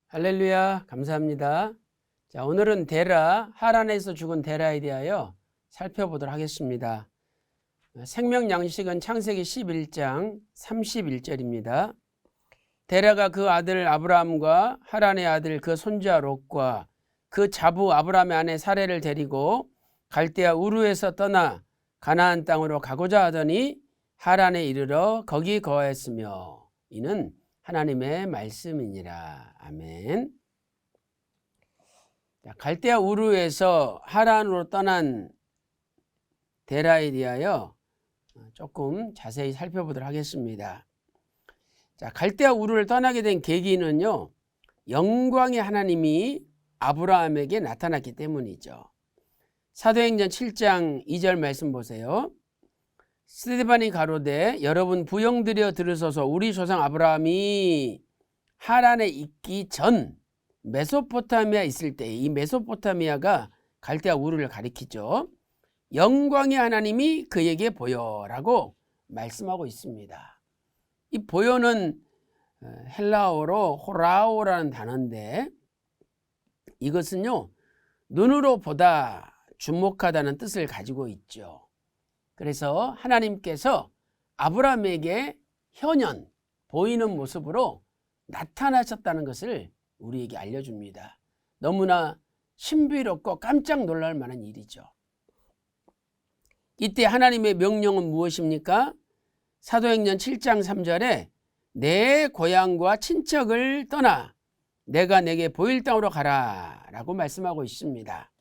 할렐루야, 감사합니다. 자, 오늘은 데라, 하란에서 죽은 데라에 대하여 살펴보도록 하겠습니다. 생명 양식은 창세기 11장 31절입니다. 데라가 그 아들 아브라함과 하란의 아들 그 손자 롯과 그 자부 아브라함의 아내 사레를 데리고 갈대아 우르에서 떠나 가나안 땅으로 가고자 하더니 하란에 이르러 거기 거하였으며 이는 하나님의 말씀이니라. 아멘. 갈대아 우르에서 하란으로 떠난 데라에 대하여 조금 자세히 살펴보도록 하겠습니다. 자, 갈대아 우르를 떠나게 된 계기는요, 영광의 하나님이 아브라함에게 나타났기 때문이죠. 사도행전 7장 2절 말씀 보세요. 스데반이 가로되 여러분 부영들여 들으소서. 우리 조상 아브라함이 하란에 있기 전 메소포타미아 있을 때, 이 메소포타미아가 갈대아 우르를 가리키죠. 영광의 하나님이 그에게 보여라고 말씀하고 있습니다. 이 보여는 헬라어로 호라오라는 단어인데, 이것은요 눈으로 보다, 주목하다는 뜻을 가지고 있죠. 그래서 하나님께서 아브라함에게 현현, 보이는 모습으로 나타나셨다는 것을 우리에게 알려줍니다. 너무나 신비롭고 깜짝 놀랄 만한 일이죠. 이때 하나님의 명령은 무엇입니까? 사도행전 7장 3절에 내 고향과 친척을 떠나 내가 내게 보일 땅으로 가라 라고 말씀하고 있습니다.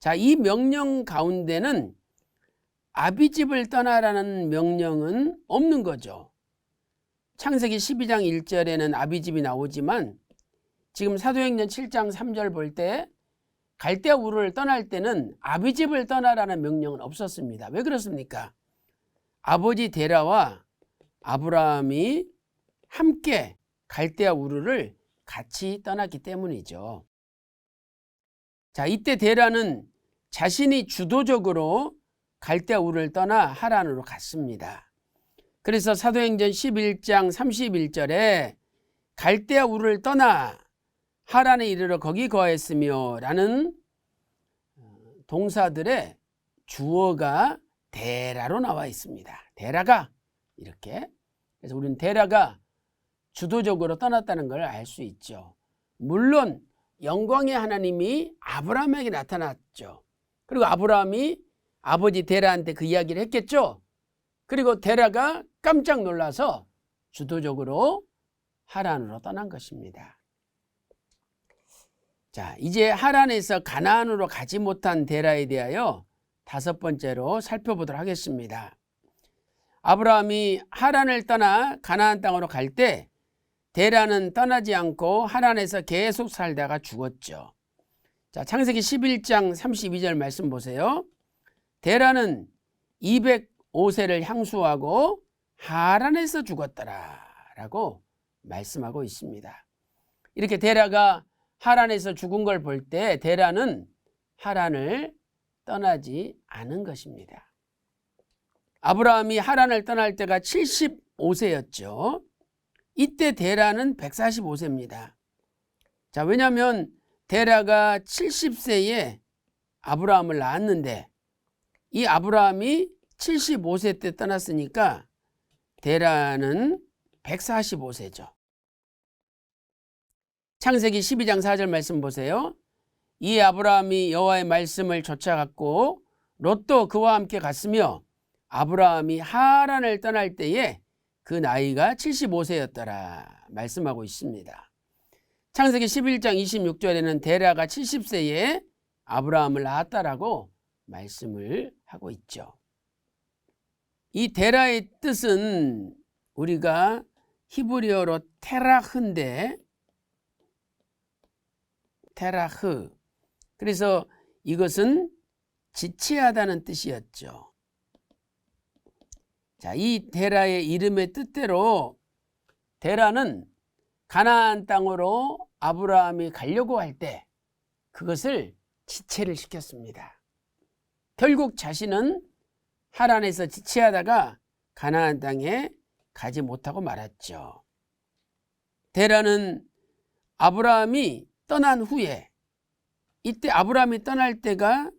자, 이 명령 가운데는 아비집을 떠나라는 명령은 없는 거죠. 창세기 12장 1절에는 아비집이 나오지만 지금 사도행전 7장 3절 볼 때 갈대아 우르를 떠날 때는 아비집을 떠나라는 명령은 없었습니다. 왜 그렇습니까? 아버지 데라와 아브라함이 함께 갈대아 우르를 같이 떠났기 때문이죠. 자, 이때 데라는 자신이 주도적으로 갈대아 우르를 떠나 하란으로 갔습니다. 그래서 사도행전 11장 31절에 갈대아 우르를 떠나 하란에 이르러 거기 거하였으며 라는 동사들의 주어가 데라로 나와 있습니다. 데라가 이렇게. 그래서 우리는 데라가 주도적으로 떠났다는 걸 알 수 있죠. 물론 영광의 하나님이 아브라함에게 나타났죠. 그리고 아브라함이 아버지 데라한테 그 이야기를 했겠죠. 그리고 데라가 깜짝 놀라서 주도적으로 하란으로 떠난 것입니다. 자, 이제 하란에서 가나안으로 가지 못한 데라에 대하여 다섯 번째로 살펴보도록 하겠습니다. 아브라함이 하란을 떠나 가나안 땅으로 갈 때 데라는 떠나지 않고 하란에서 계속 살다가 죽었죠. 자, 창세기 11장 32절 말씀 보세요. 데라는 205세를 향수하고 하란에서 죽었더라 라고 말씀하고 있습니다. 이렇게 데라가 하란에서 죽은 걸 볼 때 데라는 하란을 떠나지 않은 것입니다. 아브라함이 하란을 떠날 때가 75세였죠. 이때 데라는 145세입니다. 자, 왜냐하면 데라가 70세에 아브라함을 낳았는데 이 아브라함이 75세 때 떠났으니까 데라는 145세죠. 창세기 12장 4절 말씀 보세요. 이 아브라함이 여호와의 말씀을 쫓아갔고 롯도 그와 함께 갔으며 아브라함이 하란을 떠날 때에 그 나이가 75세였더라 말씀하고 있습니다. 창세기 11장 26절에는 데라가 70세에 아브라함을 낳았다라고 말씀을 하고 있죠. 이 데라의 뜻은 우리가 히브리어로 테라흐인데, 테라흐. 그래서 이것은 지체하다는 뜻이었죠. 자, 이 데라의 이름의 뜻대로 데라는 가나안 땅으로 아브라함이 가려고 할 때 그것을 지체를 시켰습니다. 결국 자신은 하란에서 지체하다가 가나안 땅에 가지 못하고 말았죠. 데라는 아브라함이 떠난 후에, 이때 아브라함이 떠날 때가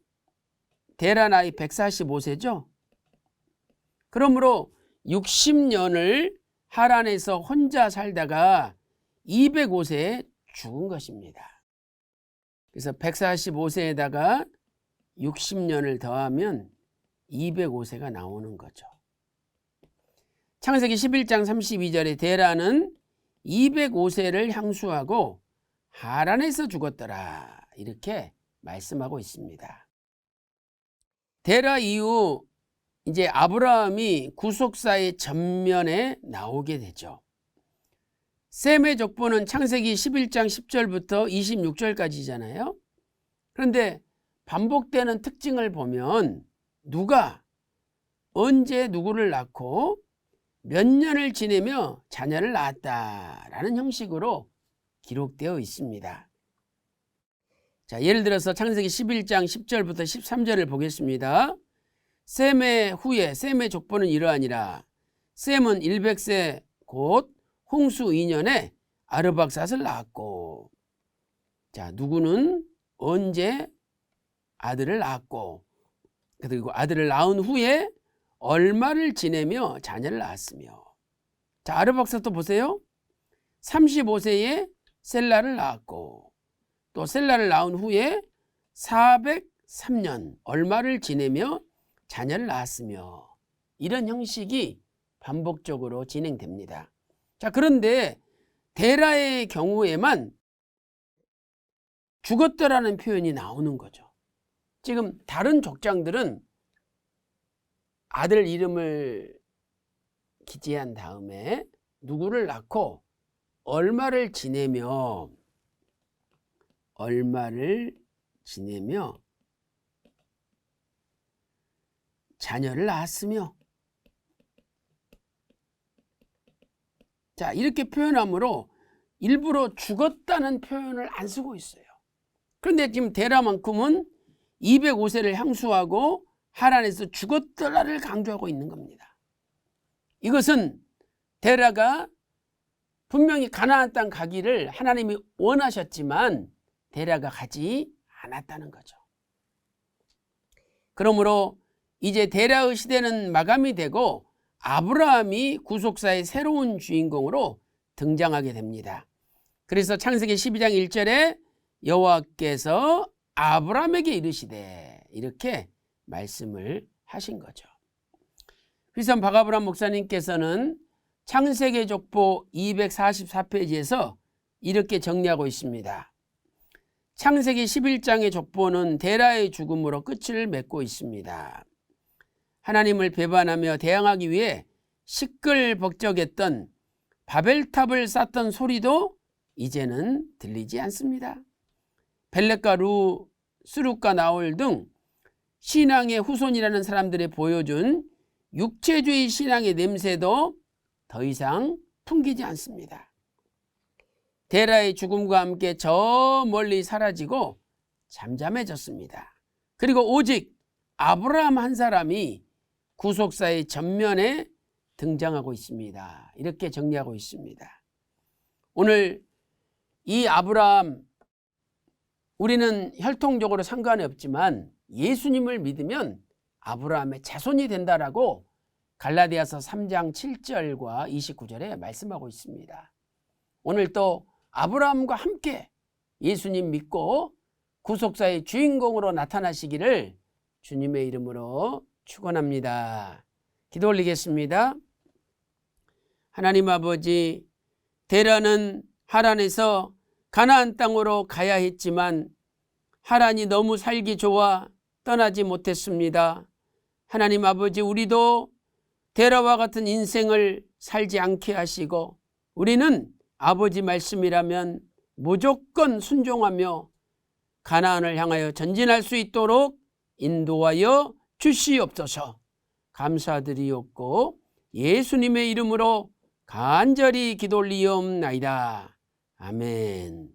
데라 나이 145세죠. 그러므로 60년을 하란에서 혼자 살다가 205세에 죽은 것입니다. 그래서 145세에다가 60년을 더하면 205세가 나오는 거죠. 창세기 11장 32절에 데라는 205세를 향수하고 하란에서 죽었더라, 이렇게 말씀하고 있습니다. 데라 이후 이제 아브라함이 구속사의 전면에 나오게 되죠. 셈의 족보는 창세기 11장 10절부터 26절까지잖아요. 그런데 반복되는 특징을 보면 누가 언제 누구를 낳고 몇 년을 지내며 자녀를 낳았다라는 형식으로 기록되어 있습니다. 자, 예를 들어서 창세기 11장 10절부터 13절을 보겠습니다. 셈의 후에 셈의 족보는 이러하니라. 셈은 100세 곧 홍수 2년에 아르박삿을 낳았고, 자, 누구는 언제 아들을 낳았고, 그리고 아들을 낳은 후에 얼마를 지내며 자녀를 낳았으며. 자, 아르박삿도 보세요. 35세에 셀라를 낳았고, 또 셀라를 낳은 후에 403년 얼마를 지내며 자녀를 낳았으며, 이런 형식이 반복적으로 진행됩니다. 자, 그런데 데라의 경우에만 죽었더라는 표현이 나오는 거죠. 지금 다른 족장들은 아들 이름을 기재한 다음에 누구를 낳고 얼마를 지내며 자녀를 낳았으며, 자, 이렇게 표현하므로 일부러 죽었다는 표현을 안 쓰고 있어요. 그런데 지금 데라만큼은 205세를 향수하고 하란에서 죽었더라를 강조하고 있는 겁니다. 이것은 데라가 분명히 가나안 땅 가기를 하나님이 원하셨지만 데라가 가지 않았다는 거죠. 그러므로 이제 데라의 시대는 마감이 되고 아브라함이 구속사의 새로운 주인공으로 등장하게 됩니다. 그래서 창세기 12장 1절에 여호와께서 아브라함에게 이르시되, 이렇게 말씀을 하신 거죠. 휘선 박아브람 목사님께서는 창세기 족보 244페이지에서 이렇게 정리하고 있습니다. 창세기 11장의 족보는 데라의 죽음으로 끝을 맺고 있습니다. 하나님을 배반하며 대항하기 위해 시끌벅적했던 바벨탑을 쌓던 소리도 이제는 들리지 않습니다. 벨렉과 루, 스룩과 나홀 등 신앙의 후손이라는 사람들이 보여준 육체주의 신앙의 냄새도 더 이상 풍기지 않습니다. 데라의 죽음과 함께 저 멀리 사라지고 잠잠해졌습니다. 그리고 오직 아브라함 한 사람이 구속사의 전면에 등장하고 있습니다. 이렇게 정리하고 있습니다. 오늘 이 아브라함, 우리는 혈통적으로 상관이 없지만 예수님을 믿으면 아브라함의 자손이 된다라고 갈라디아서 3장 7절과 29절에 말씀하고 있습니다. 오늘 또 아브라함과 함께 예수님 믿고 구속사의 주인공으로 나타나시기를 주님의 이름으로 축원합니다. 기도 올리겠습니다. 하나님 아버지, 데라는 하란에서 가나안 땅으로 가야 했지만 하란이 너무 살기 좋아 떠나지 못했습니다. 하나님 아버지, 우리도 데라와 같은 인생을 살지 않게 하시고 우리는 아버지 말씀이라면 무조건 순종하며 가나안을 향하여 전진할 수 있도록 인도하여 주시옵소서. 감사드리옵고 예수님의 이름으로 간절히 기도 올리옵나이다. 아멘.